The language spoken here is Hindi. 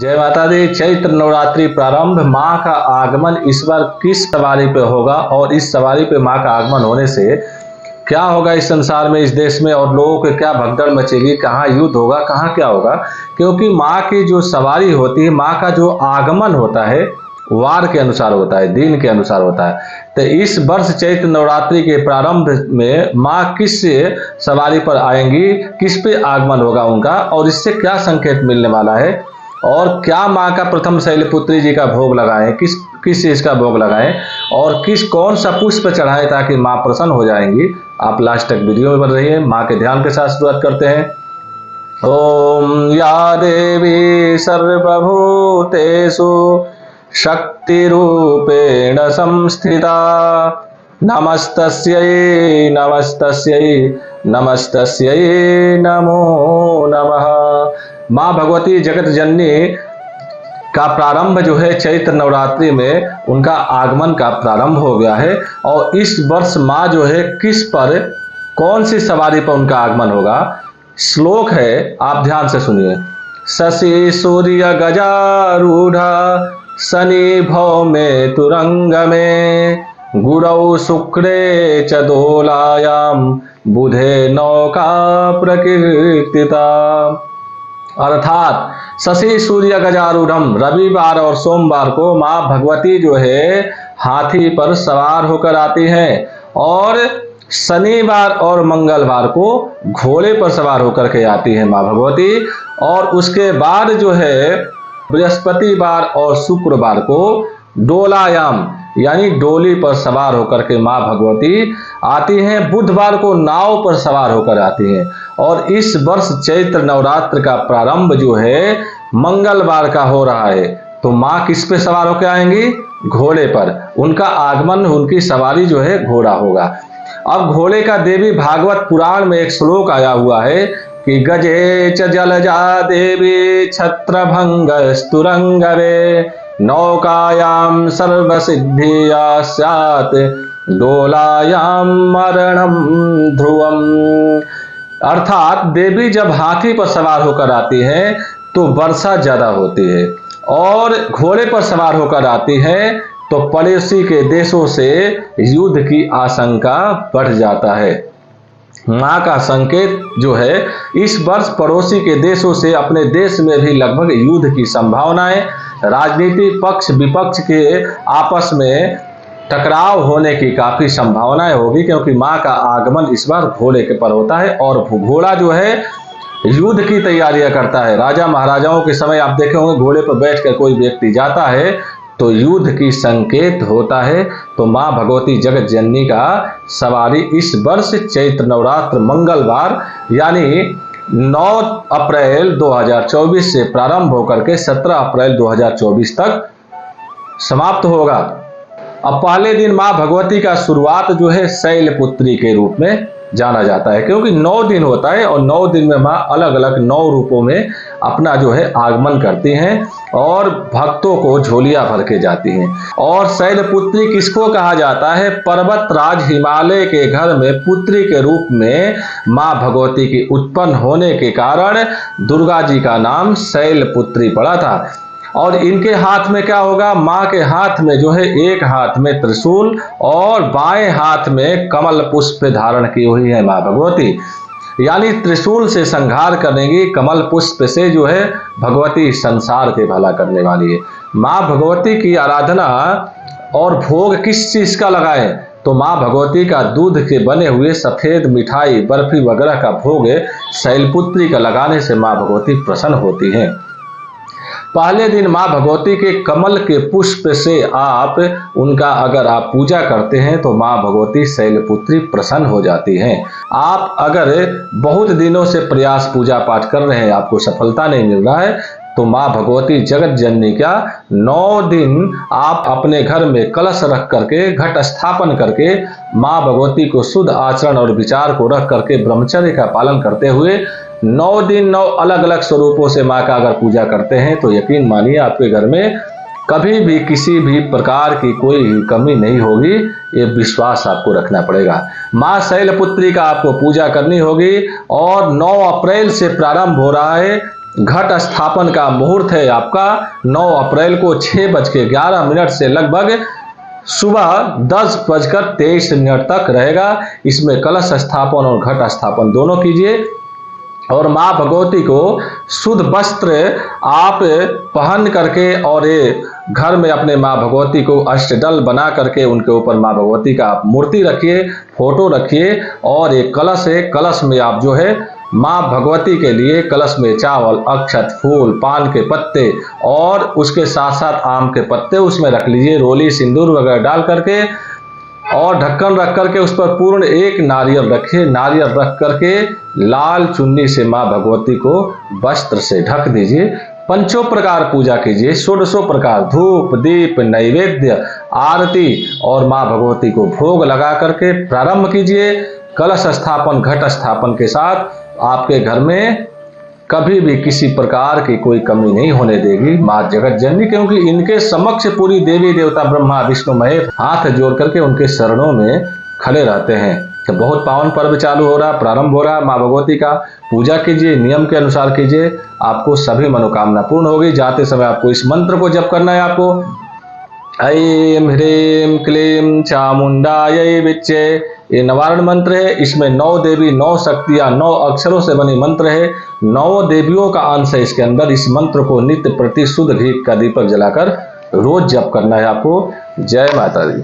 जय माता दी। चैत्र नवरात्रि प्रारंभ। माँ का आगमन इस बार किस सवारी पे होगा और इस सवारी पे माँ का आगमन होने से क्या होगा इस संसार में, इस देश में, और लोगों को क्या भगदड़ मचेगी, कहाँ युद्ध होगा, कहाँ क्या होगा। क्योंकि माँ की जो सवारी होती है, माँ का जो आगमन होता है वार के अनुसार होता है, दिन के अनुसार होता है। तो इस वर्ष चैत्र नवरात्रि के प्रारंभ में माँ किस सवारी पर आएंगी, किस पे आगमन होगा उनका, और इससे क्या संकेत मिलने वाला है, और क्या माँ का प्रथम शैलपुत्री जी का भोग लगाएं, किस किस चीज का भोग लगाएं, और कौन सा पुष्प चढ़ाएं ताकि माँ प्रसन्न हो जाएंगी। आप लास्ट तक वीडियो में बन रहिए। माँ के ध्यान के साथ शुरुआत करते हैं। ओम या देवी सर्वभूतेषु शक्ति रूपेण संस्थिता नमस्तस्यै नमस्तस्यै नमस्तस्यै नमो नमः। माँ भगवती जगत जननी का प्रारंभ जो है चैत्र नवरात्रि में उनका आगमन का प्रारंभ हो गया है। और इस वर्ष माँ जो है किस पर, कौन सी सवारी पर उनका आगमन होगा। श्लोक है, आप ध्यान से सुनिए। शशि सूर्य गजारूढ़ा शनि भौमे तुरंग में गुरौ शुक्रे च दोलायाम बुधे नौका प्रकीर्तिता। अर्थात शशि सूर्य गजारूढ़म, रविवार और सोमवार को माँ भगवती जो है हाथी पर सवार होकर आती हैं, और शनिवार और मंगलवार को घोड़े पर सवार होकर के आती है माँ भगवती। और उसके बाद जो है बृहस्पतिवार और शुक्रवार को डोलायाम यानी डोली पर सवार होकर के माँ भगवती आती हैं। बुधवार को नाव पर सवार होकर आती हैं। और इस वर्ष चैत्र नवरात्र का प्रारंभ जो है मंगलवार का हो रहा है। तो माँ किस पे सवार होकर आएंगी? घोड़े पर। उनका आगमन, उनकी सवारी जो है घोड़ा होगा। अब घोड़े का देवी भागवत पुराण में एक श्लोक आया हुआ है कि गजे च जलजा देवी छत्रभंग स्तुरंगवे नौकायाम सर्वसिद्धिया स्यात् डोलायाम मरणम ध्रुवम। अर्थात देवी जब हाथी पर सवार होकर आती हैं तो वर्षा ज्यादा होती है, और घोड़े पर सवार होकर आती है तो पड़ोसी के देशों से युद्ध की आशंका बढ़ जाता है। माँ का संकेत जो है इस वर्ष पड़ोसी के देशों से अपने देश में भी लगभग युद्ध की संभावनाएं, राजनीतिक पक्ष विपक्ष के आपस में टकराव होने की काफी संभावनाएं होगी, क्योंकि माँ का आगमन इस बार घोड़े के पर होता है। और घोड़ा जो है युद्ध की तैयारियां करता है। राजा महाराजाओं के समय आप देखे होंगे घोड़े पर बैठकर कोई व्यक्ति जाता है तो युद्ध की संकेत होता है। तो माँ भगवती जगत जननी का सवारी इस वर्ष चैत्र नवरात्र मंगलवार यानी 9 अप्रैल 2024 से प्रारंभ होकर के 17 अप्रैल 2024 तक समाप्त होगा। अब पहले दिन माँ भगवती का शुरुआत जो है शैलपुत्री के रूप में जाना जाता है, क्योंकि 9 दिन होता है और 9 दिन में माँ अलग अलग 9 रूपों में अपना जो है आगमन करती हैं और भक्तों को झोलियां भर के जाती हैं। और शैलपुत्री किसको कहा जाता है? पर्वत राज हिमालय के घर में पुत्री के रूप में माँ भगवती की उत्पन्न होने के कारण दुर्गा जी का नाम शैलपुत्री पड़ा था। और इनके हाथ में क्या होगा? माँ के हाथ में जो है एक हाथ में त्रिशूल और बाएं हाथ में कमल पुष्प धारण की हुई है माँ भगवती, यानी त्रिशूल से संहार करेंगी, कमल पुष्प से जो है भगवती संसार के भला करने वाली है। माँ भगवती की आराधना और भोग किस चीज का लगाएं? तो माँ भगवती का दूध के बने हुए सफेद मिठाई बर्फी वगैरह का भोग शैलपुत्री का लगाने से माँ भगवती प्रसन्न होती हैं। पहले दिन माँ भगवती के कमल के पुष्प से आप उनका अगर आप पूजा करते हैं तो माँ भगवती शैलपुत्री प्रसन्न हो जाती हैं। आप अगर बहुत दिनों से प्रयास पूजा पाठ कर रहे हैं, आपको सफलता नहीं मिल रहा है, तो माँ भगवती जगत जननी का 9 दिन आप अपने घर में कलश रख करके, घट स्थापन करके, माँ भगवती को शुद्ध आचरण और विचार को रख करके ब्रह्मचर्य का पालन करते हुए 9 दिन 9 अलग अलग स्वरूपों से माँ का अगर पूजा करते हैं तो यकीन मानिए आपके घर में कभी भी किसी भी प्रकार की कोई कमी नहीं होगी। ये विश्वास आपको रखना पड़ेगा। माँ शैलपुत्री का आपको पूजा करनी होगी। और 9 अप्रैल से प्रारंभ हो रहा है घट स्थापन का मुहूर्त है आपका 9 अप्रैल को 6:11 से लगभग सुबह 10:23 तक रहेगा। इसमें कलश स्थापन और घट स्थापन दोनों कीजिए और माँ भगवती को शुद्ध वस्त्र आप पहन करके और ये घर में अपने माँ भगवती को अष्टदल बना करके उनके ऊपर माँ भगवती का आप मूर्ति रखिए, फोटो रखिए और एक कलश है, कलश में आप जो है माँ भगवती के लिए कलश में चावल, अक्षत, फूल, पान के पत्ते और उसके साथ साथ आम के पत्ते उसमें रख लीजिए, रोली, सिंदूर वगैरह डाल करके और ढक्कन रख करके उस पर पूर्ण एक नारियल रखिए। नारियल रख करके लाल चुन्नी से माँ भगवती को वस्त्र से ढक दीजिए। पंचों प्रकार पूजा कीजिए, षोडशों प्रकार धूप, दीप, नैवेद्य, आरती और माँ भगवती को भोग लगा करके प्रारंभ कीजिए। कलश स्थापन, घट स्थापन के साथ आपके घर में कभी भी किसी प्रकार की कोई कमी नहीं होने देगी माँ जगत जननी, क्योंकि इनके समक्ष पूरी देवी देवता ब्रह्मा विष्णु महेश हाथ जोड़ करके उनके शरणों में खड़े रहते हैं। तो बहुत पावन पर्व चालू हो रहा, प्रारंभ हो रहा। माँ भगवती का पूजा कीजिए, नियम के अनुसार कीजिए, आपको सभी मनोकामना पूर्ण होगी। जाते समय आपको इस मंत्र को जप करना है। आपको ऐं ह्रीं क्लीं चामुंडायै विच्चे, ये निवारण मंत्र है। इसमें 9 देवी, 9 शक्तियां, 9 अक्षरों से बनी मंत्र है। 9 देवियों का अंश है इसके अंदर। इस मंत्र को नित्य प्रति शुद्ध घी का दीपक जलाकर रोज जप करना है आपको। जय माता दी।